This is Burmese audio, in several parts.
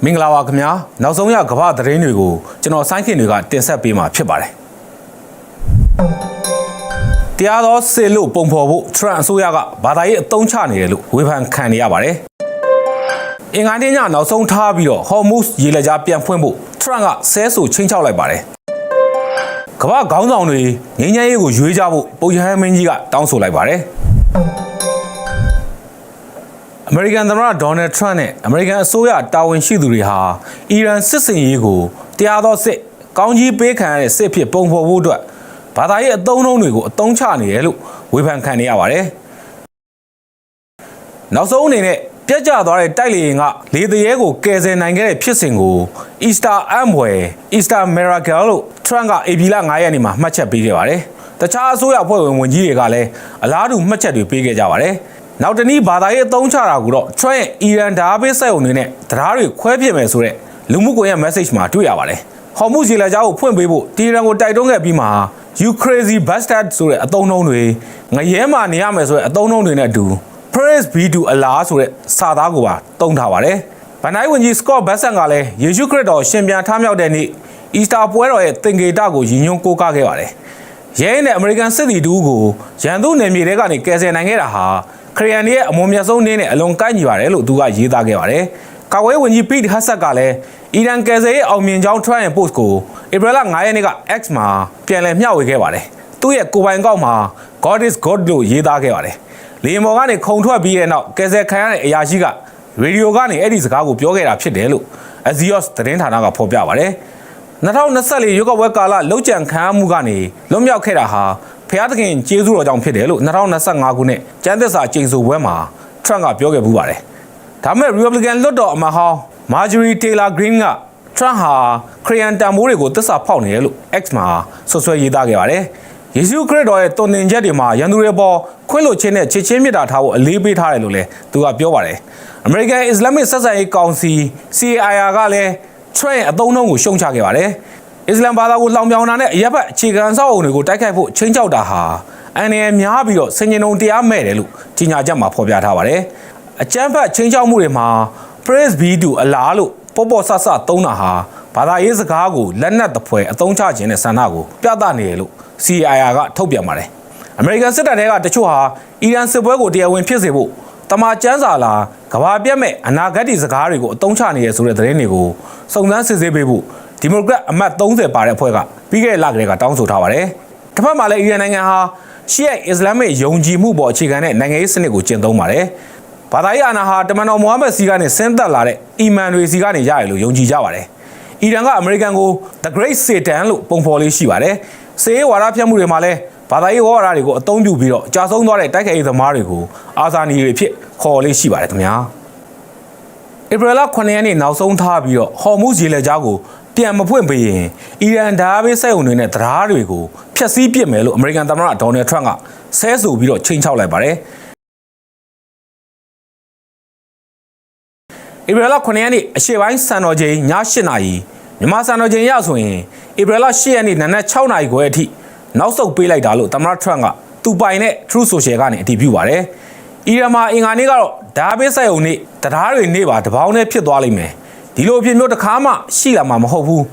မင်္ဂလာပါခင်ဗျာနောက်ဆုံးရကမ္ဘာသတင်းတွေကိုကျွန်တော်ဆိုင်းခင်တွေကတင်ဆက်ပေးမှာဖြစ်ပါတယ်တရားတော်စစ်လို့ပုံဖော်ဖို့ထရန့်အစိုးရကဘာသာရေးအသုံးချနေတယ်လို့ဝေဖန်ခံနေရပါတယ်အင်္ဂါနေ့ညနောက်ဆုံးထားပြီးတော့ဟော်မုစ်ရေလက်ကြားပြန်ဖွင့်ဖို့ထရန့်ကဆဲဆိုချင်းချောက်လိုက်ပါတယ်ကမ္ဘာခေါင်းဆောင်တွေငြိမ်းချမ်းရေးကိုရွေးကြဖို့ပုပ်ရဟန်းမင်းကြီးကတောင်းဆိုလိုက်ပါတယ်အမေရိကန်သမ္မတဒေါ်နယ်ထရန့်နဲ့အမေရိကန်အစိုးရတာဝန်ရှိသူတွေဟာအီရန်စစ်စင်ရေးကိုတရားတော်စစ်ကောင်းကြီးပေးခံရတဲ့စစ်ဖြစ်ပုံဖော်ဖို့အတွက်ဘာသာရေးအသုံးအနှုန်းတွေကိုအသုံးချနေတယ်လို့ဝေဖန်ခံနေရပါတယ်နောက်ဆုံးအနေနဲ့ပြတ်ကျသွားတဲ့တိုက်လေယာဉ်ကလေတရဲကိုကယ်ဆယ်နိုင်ခဲ့တဲ့ဖြစ်စဉ်ကို Easter Amway Easter Miracle လို့ထရန့်ကဧပြီလ9ရက်နေ့မှာမှတ်ချက်ပေးခဲ့ပါတယ်တခြားအစိုးရအဖွဲ့ဝင်ဝန်ကြီးတွေကလည်းအလားတူမှတ်ချက်တွေပေးခဲ့ကြပါတယ်နောက်တနည်းဘာသာရေးအသုံးချတာကိုတော့ထရန့်ရဲ့အီရန်ဓာတ်ပေးစက်အုံတွေနဲ့တရားတွေခွဲပြစ်မယ်ဆိုတဲ့လူမှုကွန်ရက် message မှာတွေ့ရပါတယ်ဟော်မုစ်ရေလက်ကြားကိုဖွင့်ပေးဖို့တီရန်ကိုတိုက်တွန်းခဲ့ပြီးမှ You crazy bastard ဆိုတဲ့အသုံးအနှုန်းတွေငရဲမှာနေရမယ်ဆိုတဲ့အသုံးအနှုန်းတွေနဲ့အတူ Praise be to Allah ဆိုတဲ့စာသားကိုပါသုံးထားပါတယ်ဗန်နိုင်ဝန်ကြီး Scott Bessent ကလည်းယေရှုခရစ်တော်ရှင်ပြန်ထမြောက်တဲ့နေ့ Easter ပွဲတော်ရဲ့သင်္ကေတကိုရည်ညွှန်းကိုးကားခဲ့ပါတယ်ရဲနဲ့အမေရိကန်စစ်သည်တူကိုရန်သူနယ်မြေတွေကနေကယ်ဆယ်နိုင်ခဲ့တာဟာခရီးယန်ရဲ့အမွန်မြတ်ဆုံးနေ့နဲ့အလွန်ကိုက်ညီပါတယ်လို့သူကရေးသားခဲ့ပါတယ်ကာကွယ်ဝန်ကြီး Pete Hegseth ကလည်းအီရန်ကယ်ဆယ်ရေးအောင်မြင်ကြောင်း Trump ရဲ့ post ကိုဧပြီလ9ရက်နေ့က X မှာပြန်လည်မျှဝေခဲ့ပါတယ်သူ့ရဲ့ကိုယ်ပိုင်ကောက်မှာ God is God လို့ရေးသားခဲ့ပါတယ်လေယာဉ်ပေါ်ကနေခုန်ထွက်ပြီးတဲ့နောက်ကယ်ဆယ်ခံရတဲ့အရာရှိကရေဒီယိုကနေအဲ့ဒီစကားကိုပြောခဲ့တာဖြစ်တယ်လို့ Axios သတင်းဌာနကဖော်ပြပါတယ်2024ရွေးကောက်ပွဲကာလလှုပ်ကြံခံရမှုကနေလွတ်မြောက်ခဲ့တာဟာဖျားသခင်ကျေးဇူးတော်ကြောင့်ဖြစ်တယ်လို့2025ခုနှစ်ကျန်းသစ္စာကျိန်ဆိုပွဲမှာထရန့်ကပြောခဲ့ပူးပါတယ်ဒါပေမဲ့ Republican လွှတ်တော်အမတ်ဟောင်း Marjorie Taylor Greene ကထရန့်ဟာခရီးယန်တန်ဖိုးတွေကိုသစ္စာဖောက်နေတယ်လို့ X မှာဆွဆွဲရေးသားခဲ့ပါတယ်ယေရှုခရစ်တော်ရဲ့တုန်တင်ချက်တွေမှာရန်သူတွေပေါ်ခွင့်လွှတ်ခြင်းနဲ့ချစ်ချင်းမြတ်တာထားဖို့အလေးပေးထားတယ်လို့လည်းသူကပြောပါတယ် American Islamic ဆက်ဆံရေးကောင်စီ CIR ကလည်းထရန့်ရဲ့အသုံးအနှုန်းကိုရှုံချခဲ့ပါတယ်အစ္စလမ်ဘာသာကိုလောင်ပြောင်တာနဲ့အရက်ဘက်အခြေခံအဆောက်အုံတွေကိုတိုက်ခိုက်ဖို့ချင်းချောက်တာဟာအန်ရယ်များပြီးတော့ဆင်ញင်ုံတရားမဲ့တယ်လို့ကြီးညာချက်မှာဖော်ပြထားပါတယ်အကျမ်းဖတ်ချင်းချောက်မှုတွေမှာ Praise be to Allah လို့ပေါ်ဆဆသုံးတာဟာဘာသာရေးစကားကိုလက်နက်တပွဲအသုံးချခြင်းနဲ့ဆန္ဒကိုပြသနေတယ်လို့ CIR ကထုတ်ပြန်ပါတယ်အမေရိကန်စစ်တပ်တွေကတချို့ဟာအီရန်စစ်ပွဲကိုတရားဝင်ဖြစ်စေဖို့တမန်ကျန်းစာလာကဘာပြတ်မဲ့အနာဂတ်ဒီစကားတွေကိုအသုံးချနေရဆိုတဲ့သတင်းတွေကိုစုံစမ်းစစ်ဆေးပေးဖို့ဒီမိုကရက်အမတ်30ပါတဲ့အဖွဲ့ကပြီးခဲ့တဲ့လကတည်းကတောင်းဆိုထားပါတယ်။တစ်ဖက်မှာလည်းအီရန်နိုင်ငံဟာရှီယိုက်အစ္စလာမစ်ယုံကြည်မှုပေါ်အခြေခံတဲ့နိုင်ငံရေးစနစ်ကိုကျင့်သုံးပါတယ်။ဘာသာရေးအာဏာဟာတမန်တော်မိုဟာမက်စီကနေဆင်းသက်လာတဲ့အီမန်တွေစီကနေရတယ်လို့ယုံကြည်ကြပါတယ်။အီရန်ကအမေရိကန်ကို The Great Satan လို့ပုံဖော်လေးရှိပါတယ်။စေရေးဝါဒဖြန့်မှုတွေမှာလည်းဘာသာရေးဝါဒတွေကိုအသုံးပြုပြီးတော့ကြာဆုံးသွားတဲ့တိုက်ခိုက်ရေးသမားတွေကိုအာဇာနည်တွေဖြစ်ခေါ်လေးရှိပါတယ်ခင်ဗျာ။ဧပြီလ9ရက်နေ့နောက်ဆုံးထားပြီးတော့ဟော်မုစ်ရေလက်ကြားကိုပြန်မဖွင့်ပေးရင်အီရန်ဓာတ်ပေးစက်အုံတွေနဲ့တရားတွေကိုဖျက်ဆီးပစ်မယ်လို့အမေရိကန်သမ္မတဒေါ်နယ်ထရန့်ကဆဲဆိုပြီးတော့ချိန်ချောက်လိုက်ပါတယ်ဧပြီလ9ရက်နေ့အရှေ့ပိုင်းစံတော်ချိန်ည8:00နာရီမြန်မာစံတော်ချိန်ရဆိုရင်ဧပြီလ10ရက်နေ့နနက်6:00နာရီခွဲအထိနောက်ဆုတ်ပေးလိုက်တာလို့သမ္မတထရန့်ကသူပိုင်တဲ့ Truth Social ကနေအတည်ပြုပါတယ်အီရန်မှာအင်္ဂါနေ့ကတော့ဓာတ်ပေးစက်အုံတွေတရားတွေနေပါတပေါင်းနဲ့ဖြစ်သွားလိမ့်မယ်ဒီလိုအဖြစ်မျိုးတစ်ခါမှရှိလာမှာမဟုတ်ဘူး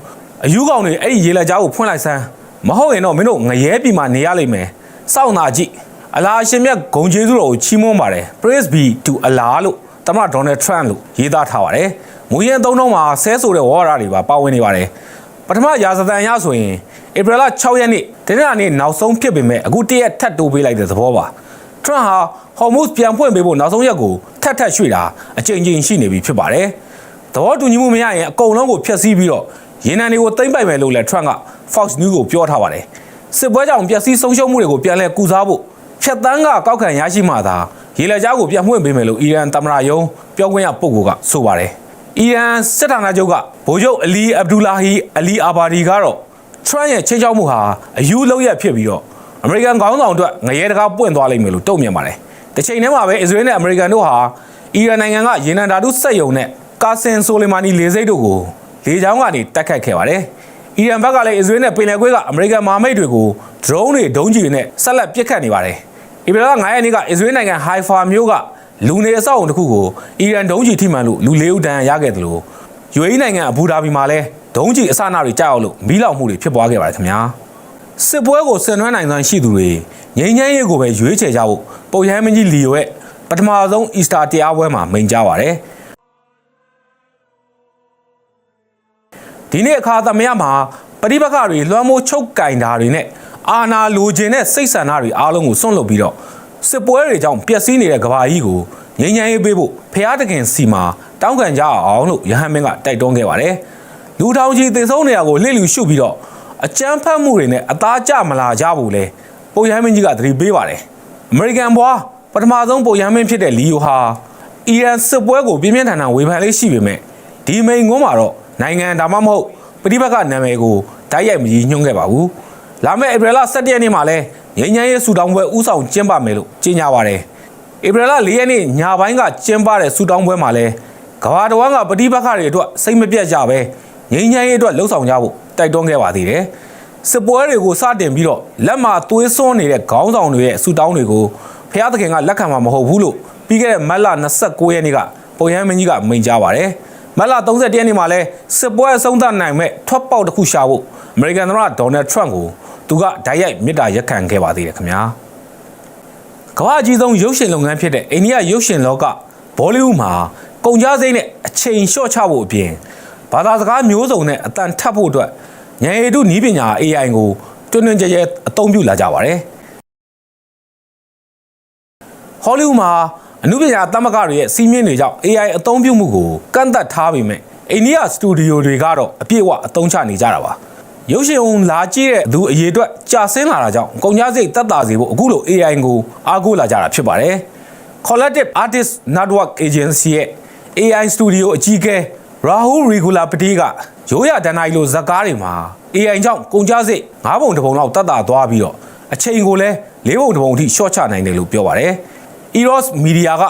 အယူကောင်တွေအဲ့ဒီရေလက်ကြားကိုဖွင့်လိုက်စမ်းမဟုတ်ရင်တော့မင်းတို့ငရဲပြည်မှာနေရလိမ့်မယ်စောင့်နာကြည့်အလာရှင်မြတ်ဂုံကျေးဇူးတော်ကိုချီးမွမ်းပါတယ် Praise be to Allah လို့သမ္မတဒေါ်နယ်ထရန့်လို့ရေးသားထားပါတယ်မူရင်းသုံးနှုန်းမှာဆဲဆိုတဲ့ဝါဒတွေပါဝင်နေပါတယ်ပထမရာဇသံရဆိုရင်ဧပြီလ6ရက်နေ့တနင်္လာနေ့နောက်ဆုံးဖြစ်ပေမဲ့အခုတရက်ထပ်တိုးပေးလိုက်တဲ့သဘောပါထရန့်ဟာဟော်မုစ်ပြန်ဖွင့်ပေးဖို့နောက်ဆုံးရက်ကိုထပ်ရွှေ့တာအကြိမ်ကြိမ်ရှိနေပြီဖြစ်ပါတယ်သဘောတူညီမှုမရရင်အကုန်လုံးကိုဖျက်ဆီးပြီးတော့ရေနံတွေကိုသိမ်းပိုက်မယ်လို့လည်းထရန့်က Fox News ကိုပြောထားပါတယ်စစ်ပွဲကြောင့်ပျက်စီးဆုံးရှုံးမှုတွေကိုပြန်လည်ကုစားဖို့ဖြတ်တန်းကကောက်ခံရရှိမှသာရေလက်ကြားကိုပြန်ဖွင့်ပေးမယ်လို့အီရန်သမ္မတရုံးပြောခွင့်ရပုဂ္ဂိုလ်ကဆိုပါတယ်အီရန်စစ်ဌာနချုပ်ကဗိုလ်ချုပ်အလီအဗ်ဒူလာဟီအလီအာဘာဒီကတော့ထရန့်ရဲ့ချိန်ချောက်မှုဟာအယူလုံးရက်ဖြစ်ပြီးတော့အမေရိကန်ခေါင်းဆောင်အတွက်ငရဲတကားပွင့်သွားလိမ့်မယ်လို့တုံ့ပြန်ပါတယ်တစ်ချိန်တည်းမှာပဲအစ္စရေးနဲ့အမေရိကန်တို့ဟာအီရန်နိုင်ငံကရေနံဓာတုစက်ရုံနဲ့ကာဆင်ဆိုလီမာနီလေဆိပ်တို့ကိုလေကြောင်းကနေတိုက်ခိုက်ခဲ့ပါတယ်။အီရန်ဘက်ကလည်းအစ္စရေးနဲ့ပင်လယ်ကွေ့ကအမေရိကန်မဟာမိတ်တွေကိုဒရုန်းတွေဒုံးကျည်တွေနဲ့ဆက်လက်ပစ်ခတ်နေပါတယ်။ဧပြီလ9ရက်နေ့ကအစ္စရေးနိုင်ငံဟိုင်ဖာမြို့ကလူနေအဆောက်အုံတစ်ခုကိုအီရန်ဒုံးကျည်ထိမှန်လို့လူ၄ဦးဒဏ်ရာရခဲ့တယ်လို့ UAE နိုင်ငံအဘူဒါဘီမှာလည်းဒုံးကျည်အစအနတွေကြောက်လို့မီးလောင်မှုတွေဖြစ်ပွားခဲ့ပါတယ်ခင်ဗျာစစ်ပွဲကိုဆင်နွှဲနိုင်စွမ်းရှိသူတွေငြိမ်းချမ်းရေးကိုပဲရွေးချယ်ကြဖို့ပုပ်ရဟန်းမင်းကြီးလီယိုရဲ့ပထမဆုံးအီစတာတရားပွဲမှာမိန့်ကြားပါတယ်ဒီနေ့အခါသမယမှာပဋိပက္ခတွေလွှမ်းမိုးချုပ်ကင်တာတွေနဲ့အာဏာလိုချင်တဲ့စိတ်ဆန္ဒတွေအားလုံးကိုစွန့်လွတ်ပြီးတော့စစ်ပွဲတွေကြောင့်ပျက်စီးနေတဲ့ကမ္ဘာကြီးကိုငြိမ်းချမ်းရေးပေးဖို့ဖျားတခင်စီမှာတောင်းခံကြအောင်လို့ယဟန်မင်းကတိုက်တွန်းခဲ့ပါတယ်လူထောင်ချီသေဆုံးနေတာကိုလှည့်လူရှုပြီးတော့အကြမ်းဖက်မှုတွေနဲ့အသားကျမလာကြဘူးလေပုပ်ရဟန်းမင်းကြီးကသတိပေးပါတယ်အမေရိကန်ဘွားပထမဆုံးပုပ်ရဟန်းမင်းဖြစ်တဲ့လီယိုဟာအီရန်စစ်ပွဲကိုပြင်းပြင်းထန်ထန်ဝေဖန်လေးရှိပေမဲ့ဒီမိန်ငွန်းမှာတော့နိုင်ငံဒါမှမဟုတ်ပဋိပက္ခနာမည်ကိုတိုက်ရိုက်မကြီးညွှန်းခဲ့ပါဘူးလာမယ့်ဧပြီလ17ရက်နေ့မှာလဲငြိမ်းချမ်းရေးဆူတောင်းပွဲဥဆောင်ကျင်းပမယ်လို့ကြေညာပါတယ်ဧပြီလ4ရက်နေ့ညပိုင်းကကျင်းပတဲ့ဆူတောင်းပွဲမှာလဲကမ္ဘာတော်ကပဋိပက္ခတွေအတွက်စိတ်မပြတ်ကြပဲငြိမ်းချမ်းရေးအတွက်လှုံ့ဆော်ကြဖို့တိုက်တွန်းခဲ့ပါသေးတယ်စစ်ပွဲတွေကိုစတင်ပြီးတော့လက်မှာသွေးစွန်းနေတဲ့ခေါင်းဆောင်တွေရဲ့ဆူတောင်းတွေကိုဖျားသခင်ကလက်ခံမှာမဟုတ်ဘူးလို့ပြီးခဲ့တဲ့မတ်လ29ရက်နေ့ကပုပ်ရဟန်းမင်းကြီးကမိန့်ကြားပါတယ်မတ်လ31ရက်နေ့မှာလဲစစ်ပွဲအဆုံးသတ်နိုင်မဲ့ထွက်ပေါက်တစ်ခုရှာဖို့အမေရိကန်သမ္မတဒေါ်နယ်ထရန့်ကိုသူကဓာတ်ရိုက်မြစ်တာရက်ခံခဲ့ပါသေးတယ်ခင်ဗျာကမ္ဘာအကြီးဆုံးရုပ်ရှင်လုပ်ငန်းဖြစ်တဲ့အိန္ဒိယရုပ်ရှင်လောကဘောလိဝုဒ်မှာကုန်ကြစိမ့်နဲ့အချိန်လျှော့ချဖို့အပြင်ဘာသာစကားမျိုးစုံနဲ့အတန်ထပ်ဖို့အတွက်ဉာဏ်ရည်တုနည်းပညာ AI ကိုတွင်တွင်ကျယ်ကျယ်အသုံးပြုလာကြပါတယ်ဟောလိဝုဒ်မှာအနုပညာသမဂ္ဂတွေရဲ့စီးမြင့်တွေကြောင့် AI အသုံးပြုမှုကိုကန့်သတ်ထားပေမဲ့အိန္ဒိယစတူဒီယိုတွေကတော့အပြည့်အဝအသုံးချနေကြတာပါရုပ်ရှင်လာကြည့်တဲ့သူအရေးအတွက်ကြာဆင်းလာတာကြောင့်ကုန်ကြစိတ်တက်တာစေဖို့အခုလို AI ကိုအားကိုးလာကြတာဖြစ်ပါတယ် Collective Artist Network Agency ရဲ့ AI Studio အကြီးအကဲ Rahul Ragulapati ကရိုးရဒဏ္ဍာရီလိုဇာတ်ကားတွေမှာ AI ကြောင့်ကုန်ကြစိတ်9ပုံတစ်ပုံလောက်တက်တာသွားပြီးတော့အချိန်ကိုလည်း4ပုံတစ်ပုံအထိရှော့ချနိုင်တယ်လို့ပြောပါတယ် Eros Media က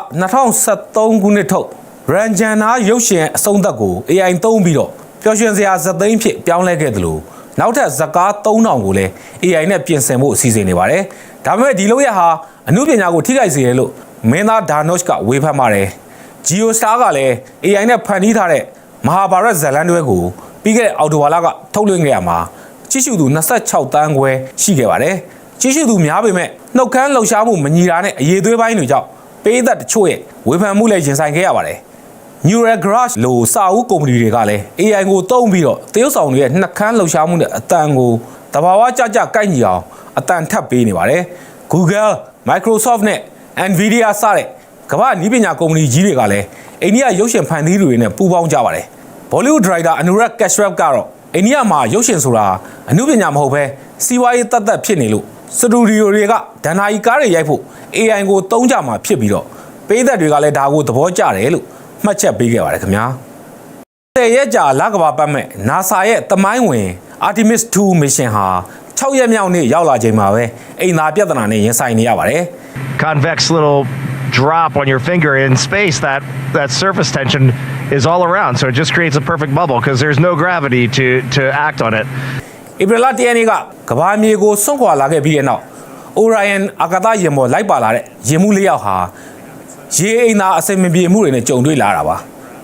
2013ခုနှစ်ထုတ် Ranjana ရုပ်ရှင်အဆုံးသတ်ကို AI သုံးပြီးတော့ပျော်ရွှင်စရာဇာတ်သိမ်းဖြစ်ပြောင်းလဲခဲ့သလိုနောက်ထပ်ဇာတ်ကား3000ကိုလည်း AI နဲ့ပြင်ဆင်ဖို့အစီအစဉ်နေပါတယ်။ဒါပေမဲ့ဒီလုပ်ရဟာအမှုပညာကိုထိခိုက်စေတယ်လို့မင်းသားဒါနော့ချ်ကဝေဖန်ပါတယ်။ GeoStar ကလည်း AI နဲ့ဖန်တီးထားတဲ့မဟာဗာရတ်ဇာတ်လမ်းတွဲကိုပြီးခဲ့တဲ့အောက်တိုဘာလကထုတ်လွှင့်ခဲ့ရမှာကြည့်ရှုသူ26တန်းခွဲရှိခဲ့ပါတယ်။ကြည့်ရှုသူများပေမဲ့နှုတ်ခမ်းလှုပ်ရှားမှုမညီတာနဲ့အရေးသွေးပိုင်းတွေကြောင့်ပေးသက်တချို့ရဲ့ဝေဖန်မှုလည်းရင်ဆိုင်ခဲ့ရပါတယ်။ Neural Garage လို့စာအုပ်ကုမ္ပဏီတွေကလည်း AI ကိုသုံးပြီးတော့သရုပ်ဆောင်တွေရဲ့နှက်ခမ်းလှုပ်ရှားမှုနဲ့အတန်ကိုတဘာဝကြကိုက်ညီအောင်အတန်ထပ်ပေးနေပါတယ်။ Google, Microsoft နဲ့ Nvidia စတဲ့ကမ္ဘာ့နည်းပညာကုမ္ပဏီကြီးတွေကလည်းအိန္ဒိယရုပ်ရှင်ဖန်တီးတွေနဲ့ပူးပေါင်းကြပါတယ်။ Bollywood Director Anurag Kashyap ကတော့အိန္ဒိယမှာရုပ်ရှင်ဆိုတာအမှုပညာမဟုတ်ဘဲစီးပွားရေးသက်သက်ဖြစ်နေလို့စတူဒီယိုတွေကဒဏ္ဍာရီကားတွေရိုက်ဖို့ AI ကိုသုံးကြမှာဖြစ်ပြီးတော့ပေးသက်တွေကလည်းဒါကိုသဘောကျတယ်လို့မှတ်ချက်ပေးခဲ့ပါတယ်ခင်ဗျာ10ရက်ကြာလကဘာပတ်မဲ့ NASA ရဲ့သမိုင်းဝင် Artemis 2 mission ဟာ6ရက်မြောက်နေ့ရောက်လာချိန်မှာပဲအိမ်သာပြဿနာနဲ့ရင်ဆိုင်နေရပါတယ် Convex little drop on your finger in space that surface tension is all around so it just creates a perfect bubble because there's no gravity to act on it ဧပြီလ1ရက်နေ့ကကဘာမြေကိုစွန့်ခွာလာခဲ့ပြီးတဲ့နောက် Orion အာကာသယာဉ်ပေါ်လိုက်ပါလာတဲ့ယာဉ်မှူး၄ယောက်ဟာရေအိမ်သာအစင်မပြေမှုတွေနဲ့ကြုံတွေ့လာတာပါ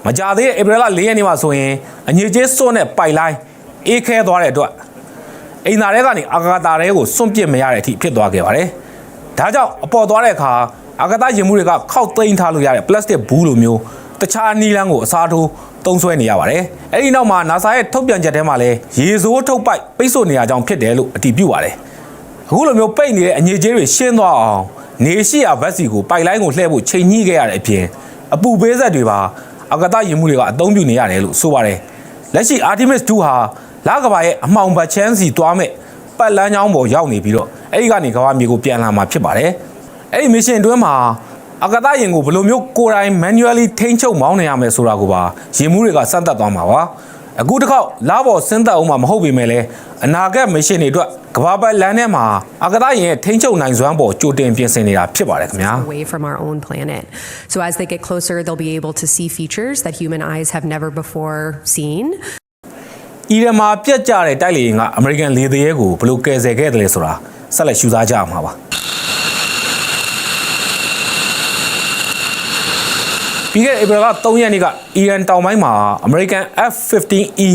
မကြသေးတဲ့ဧပြီလ4ရက်နေ့မှာဆိုရင်အငြိကျေးစွန့်တဲ့ပိုက်လိုင်းအေးခဲသွားတဲ့အတွက်အိမ်သာထဲကနေအာကာသထဲကိုစွန့်ပစ်မရတဲ့အထိဖြစ်သွားခဲ့ပါတယ်ဒါကြောင့်အပေါ်သွားတဲ့အခါအာကာသယာဉ်မှူးတွေကခောက်သိမ်းထားလို့ရတဲ့ပလတ်စတစ်ဘူးလိုမျိုးတခြားနီးလန်းကိုအစားထိုးသုံးစွဲနေရပါတယ်အဲ့ဒီနောက်မှာ NASA ရဲ့ထုတ်ပြန်ချက်ထဲမှာလည်းရေစိုးထုတ်ပိုက်ပိတ်ဆို့နေရကြောင်းဖြစ်တယ်လို့အတည်ပြုပါတယ်အခုလိုမျိုးပိတ်နေတဲ့အငြိကျေးတွေရှင်းသွားအောင်နေရှိရာဘက်စီကိုပိုက်လိုင်းကိုလှည့်ဖို့ချိန်ညှိခဲ့ရတဲ့အပြင်အပူပေးဆက်တွေပါအာကာသယာဉ်မှူးတွေကအသုံးပြုနေရတယ်လို့ဆိုပါတယ်လက်ရှိ Artemis 2 ဟာလကဘာရဲ့အမှောင်ဘက်ချမ်းစီသွားမဲ့ပတ်လန်းကြောင်းပေါ်ရောက်နေပြီးတော့အဲ့ဒီကနေကဘာမြေကိုပြန်လာမှာဖြစ်ပါတယ်အဲ့ဒီ mission အတွင်းမှာအာကာသယာဉ်ကိုဘယ်လိုမျိုးကိုယ်တိုင် manually ထိန်းချုပ်မောင်းနေရမယ်ဆိုတာကိုပါယာဉ်မှူးတွေကစမ်းသပ်သွားမှာပါအခုတစ်ခေါက်လာပေါ်ဆင်းသက်အောင်မှာမဟုတ်ပေမဲ့လည်းအနာဂတ် mission တွေအတွက်ကဘာပတ်လန်းထဲမှာအာကာသယာဉ်ရဲ့ထိန်းချုပ်နိုင်စွမ်းပေါ်ကြိုတင်ပြင်ဆင်နေတာဖြစ်ပါတယ်ခင်ဗျာ away from our own planet so as they get closer they'll be able to see features that human eyes have never before seen အီရန်မှာပြတ်ကျတဲ့တိုက်လေယာဉ်ကအမေရိကန်လေသူရဲကိုဘယ်လိုကယ်ဆယ်ခဲ့တယ်လဲဆိုတာဆက်လက်ရှုစားကြအောင်ပါပြ ပြီးခဲ့တဲ့ April 3 ရက်နေ့ကအီရန်တောင်ပိုင်းမှာ American F-15E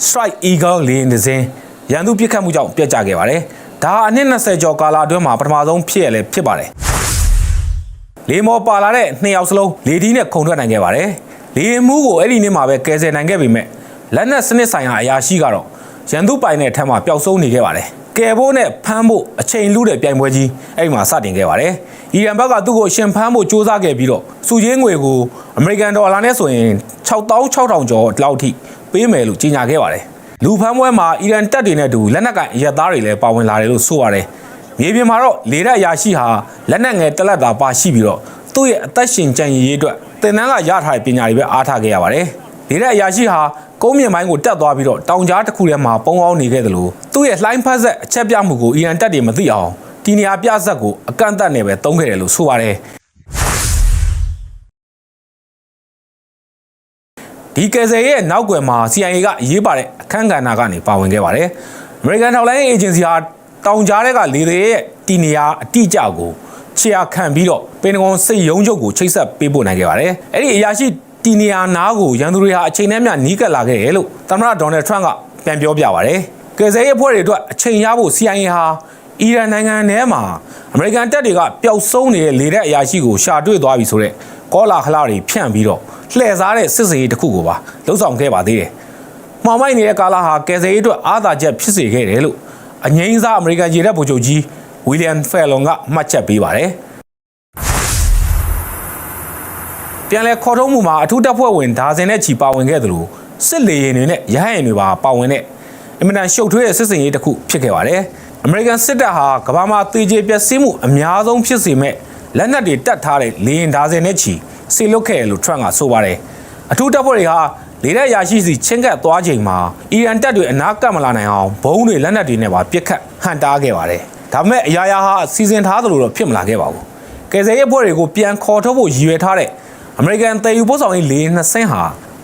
Strike Eagle လေယာဉ်တစ်စင်းရန်သူပစ်ခတ်မှုကြောင့်ပျက်ကျခဲ့ပါတယ်။ဒါဟာအနှစ်20ကျော်ကာလအတွင်းမှာပထမဆုံးဖြစ်ရလဲဖြစ်ပါတယ်။လေမော်ပါလာတဲ့2ယောက်စလုံးလေဒီနဲ့ခုန်ထွက်နိုင်ခဲ့ပါတယ်။လေယာဉ်မှုကိုအဲ့ဒီနေ့မှာပဲကယ်ဆယ်နိုင်ခဲ့ပေမဲ့လက်နက်စနစ်ဆိုင်ရာအရာရှိကတော့ရန်သူပိုင်တဲ့ထက်မှပျောက်ဆုံးနေခဲ့ပါတယ်။ကယ်ဖို့နဲ့ဖမ်းဖို့အချိန်လူတဲ့ပြိုင်ပွဲကြီးအဲ့မှာစတင်ခဲ့ပါတယ်။အီရန်ဘက်ကသူ့ကိုရှင်ဖမ်းဖို့စ조사ခဲ့ပြီးတော့စုချင်းငွေကိုအမေရိကန်ဒေါ်လာနဲ့ဆိုရင်66,000ကျော်လောက်ထိပေးမယ်လို့ကြေညာခဲ့ပါတယ်။လူဖမ်းပွဲမှာအီရန်တပ်တွေနဲ့တူလက်နက်ကိုင်အရက်သားတွေလည်းပါဝင်လာတယ်လို့ဆိုပါတယ်။မြေပြင်မှာတော့လေတပ်အရာရှိဟာလက်နက်ငယ်တက်လက်သာပါရှိပြီးတော့သူ့ရဲ့အသက်ရှင်ကြံ့ရည်အတွက်တင်နန်းကရထားတဲ့ပညာတွေပဲအားထားခဲ့ရပါတယ်။လေတပ်အရာရှိဟာကုန်းမြင့်ပိုင်းကိုတက်သွားပြီးတော့တောင်ကြားတစ်ခုထဲမှာပုံအောင်နေခဲ့သလိုသူ့ရဲ့လှိုင်းဖက်ဆက်အချက်ပြမှုကိုအီရန်တပ်တွေမသိအောင်ဒီနေရာပြဆက်ကိုအကန့်အသတ်နဲ့ပဲသုံးခဲ့တယ်လို့ဆိုပါတယ်ဒီကယ်ဆယ်ရဲ့နောက်ွယ်မှာ CIA ကရေးပါတဲ့အခန်းကဏ္ဍကနေပါဝင်ခဲ့ပါတယ်။ American ထောက်လှမ်းရေး agency ဟာတောင်ကြားထဲကလေတွေရဲ့ဒီနေရာအတိအကျကိုခြေရာခံပြီးတော့ပင်တဂွန်စစ်ရုံးချုပ်ကိုချိတ်ဆက်ပေးပို့နိုင်ခဲ့ပါတယ်။အဲ့ဒီအရာရှိဒီနေရာနားကိုရန်သူတွေဟာအချိန်နဲ့မျှနီးကပ်လာခဲ့တယ်လို့သမ္မတဒေါ်နယ်ထရန့်ကပြန်ပြောပြပါတယ်။ကယ်ဆယ်ရေးအဖွဲ့တွေအတွက်အချိန်ရဖို့ CIA ဟာအီရန်နိုင်ငံထဲမှာအမေရိကန်တပ်တွေကပျောက်ဆုံးနေတဲ့လေတပ်အရာရှိကိုရှာတွေ့သွားပြီဆိုတဲ့ကောလာဟလတွေဖြန့်ပြီးတော့လှည့်စားတဲ့စစ်စေးတစ်ခုကိုပါလှုပ်ဆောင်ခဲ့ပါသေးတယ်။မှောင်မိုက်နေတဲ့ကာလာဟာကယ်ဆယ်ရေးအတွက်အားသာချက်ဖြစ်စေခဲ့တယ်လို့အငိမ့်စားအမေရိကန်ရေတပ်ဗိုလ်ချုပ်ကြီးဝီလျံဖယ်လွန်ကမှတ်ချက်ပေးပါတယ်။ပြန်လည်ခေါ်ထုတ်မှုမှာအထူးတပ်ဖွဲ့ဝင်ဒါဇင်နဲ့ချီပါဝင်ခဲ့သလိုစစ်လေယာဉ်တွေနဲ့ရဟတ်ယာဉ်တွေပါဝင်တဲ့အင်မတန်ရှုပ်ထွေးတဲ့စစ်စင်ရေးတစ်ခုဖြစ်ခဲ့ပါတယ်။ အမေရိကန်စစ်တပ်ဟာကမ္ဘာမှာသေကျေပျက်စီးမှုအများဆုံးဖြစ်စေမဲ့လက်နက်တွေတက်ထားတဲ့လေယာဉ်ဒါဇင်နဲ့ချီစေလွတ်ခဲ့တယ်လို့ထရန့်ကဆိုပါတယ်။အထူးတပ်ဖွဲ့တွေဟာလေတပ်ရရှိစီချင်းကပ်သွားချိန်မှာအီရန်တပ်တွေအနားကပ်မလာနိုင်အောင်ဘုံတွေလက်နက်တွေနဲ့ပါပစ်ခတ်ဟန်တားခဲ့ပါတယ်။ဒါပေမဲ့အရာရာဟာစီစဉ်ထားသလိုတော့ဖြစ်မလာခဲ့ပါဘူး။ကယ်ဆယ်ရေးအဖွဲ့တွေကိုပြန်ခေါ်ထုတ်ဖို့ရည်ရွယ်ထားတဲ့အမေရိကန်သယ်ယူပို့ဆောင်ရေးလေယာဉ်2စင်းဟာ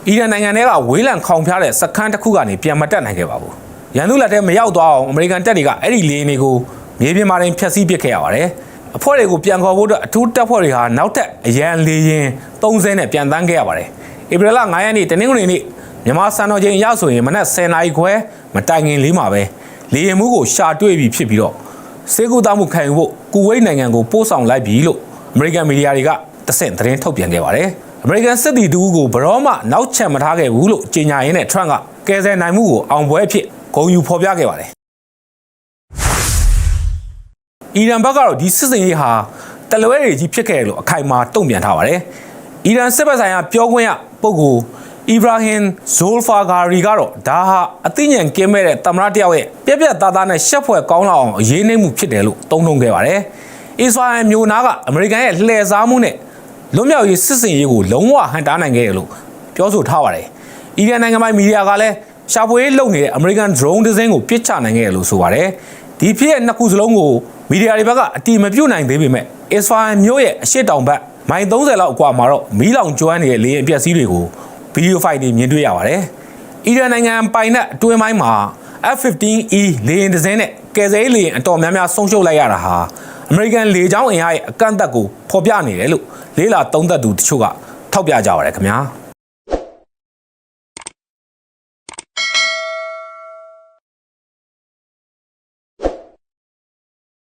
အီရန်နိုင်ငံထဲကဝေးလံခေါင်ဖျားတဲ့စခန်းတစ်ခုကနေပြန်မတက်နိုင်ခဲ့ပါဘူး။ရန်သူလက်ထဲမရောက်သွားအောင်အမေရိကန်တပ်တွေကအဲ့ဒီလေယာဉ်တွေကိုမြေပြင်မှာတင်ဖျက်ဆီးပစ်ခဲ့ရပါတယ်။အဖွဲ့တွေကိုပြန်ခေါ်ဖို့အတွက်အထူးတပ်ဖွဲ့တွေဟာနောက်ထပ်အရန်လေယာဉ်3စင်းနဲ့ပြန်တန်းခဲ့ရပါတယ်။ဧပြီလ9ရက်နေ့တနင်္ဂနွေနေ့မြန်မာစံတော်ချိန်ရဆိုရင်မနက်10:00နာရီခွဲမတိုင်ခင်လေးမှာပဲလေယာဉ်မှုကိုရှာတွေ့ပြီးဖြစ်ပြီးတော့စေကူတောက်မှုခံယူဖို့ကူဝိတ်နိုင်ငံကိုပို့ဆောင်လိုက်ပြီလို့အမေရိကန်မီဒီယာတွေကတဆင့်သတင်းထုတ်ပြန်ခဲ့ပါတယ်။အမေရိကန်စစ်သည်တူကိုဘရောမှနောက်ချက်မထားခဲ့ဘူးလို့ကြေညာရင်းနဲ့ထရန့်ကကယ်ဆယ်နိုင်မှုကိုအောင်ပွဲအဖြစ်ဂုဏ်ယူဖော်ပြခဲ့ပါတယ်။အီရန်ဘက်ကတော့ဒီစစ်စင်ရေးဟာတလွဲတွေကြီးဖြစ်ခဲ့တယ်လို့အခိုင်အမာတုံ့ပြန်ထားပါတယ်။အီရန်စစ်ဘက်ဆိုင်ရာပြောခွင့်ရပုဂ္ဂိုလ်အီဘရာဟင်ဇိုလ်ဖာဂါရီကတော့ဒါဟာအသိဉာဏ်ကင်းမဲ့တဲ့သမ္မတတယောက်ရဲ့ပြက်ပြက်သားသားနဲ့ရှက်ဖွဲ့ကောင်းလောက်အောင်အရေးနှိမ့်မှုဖြစ်တယ်လို့တုံ့နှုံခဲ့ပါတယ်။အစ္စရေးမျိုးနာကအမေရိကန်ရဲ့လှည့်စားမှုနဲ့လွတ်မြောက်ရေးစစ်စင်ရေးကိုလုံးဝဟန်တားနိုင်ခဲ့တယ်လို့ပြောဆိုထားပါတယ်။အီရန်နိုင်ငံပိုင်မီဒီယာကလည်းရှာဖွေရေးလုပ်နေတဲ့အမေရိကန် drone တစ်စင်းကိုပစ်ချနိုင်ခဲ့တယ်လို့ဆိုပါတယ်။ဒီဖြစ်တဲ့နှစ်ခုစလုံးကိုမီဒီယာတွေဘက်ကအတိမပြုတ်နိုင်သေးပေမဲ့အစ္စရေးမျိုးရဲ့အရှေ့တောင်ဘက်မိုင်30လောက်အကွာမှာတော့မီးလောင်ကျွမ်းနေတဲ့လေယာဉ်အပျက်စီးတွေကိုဗီဒီယိုဖိုင်တွေမြင်တွေ့ရပါတယ်။အီရန်နိုင်ငံပိုင်နက်အတွင်းပိုင်းမှာ F-15E လေယာဉ်တစ်စင်းနဲ့ကယ်ဆယ်ရေးလေယာဉ်အတော်များများဆုံးရှုံးလိုက်ရတာဟာအမေရိကန်လေကြောင်းအင်အားရဲ့အကန့်အသတ်ကိုဖော်ပြနေတယ်လို့လေးလာသုံးသပ်သူတချို့ကထောက်ပြကြပါရခင်ဗျာ။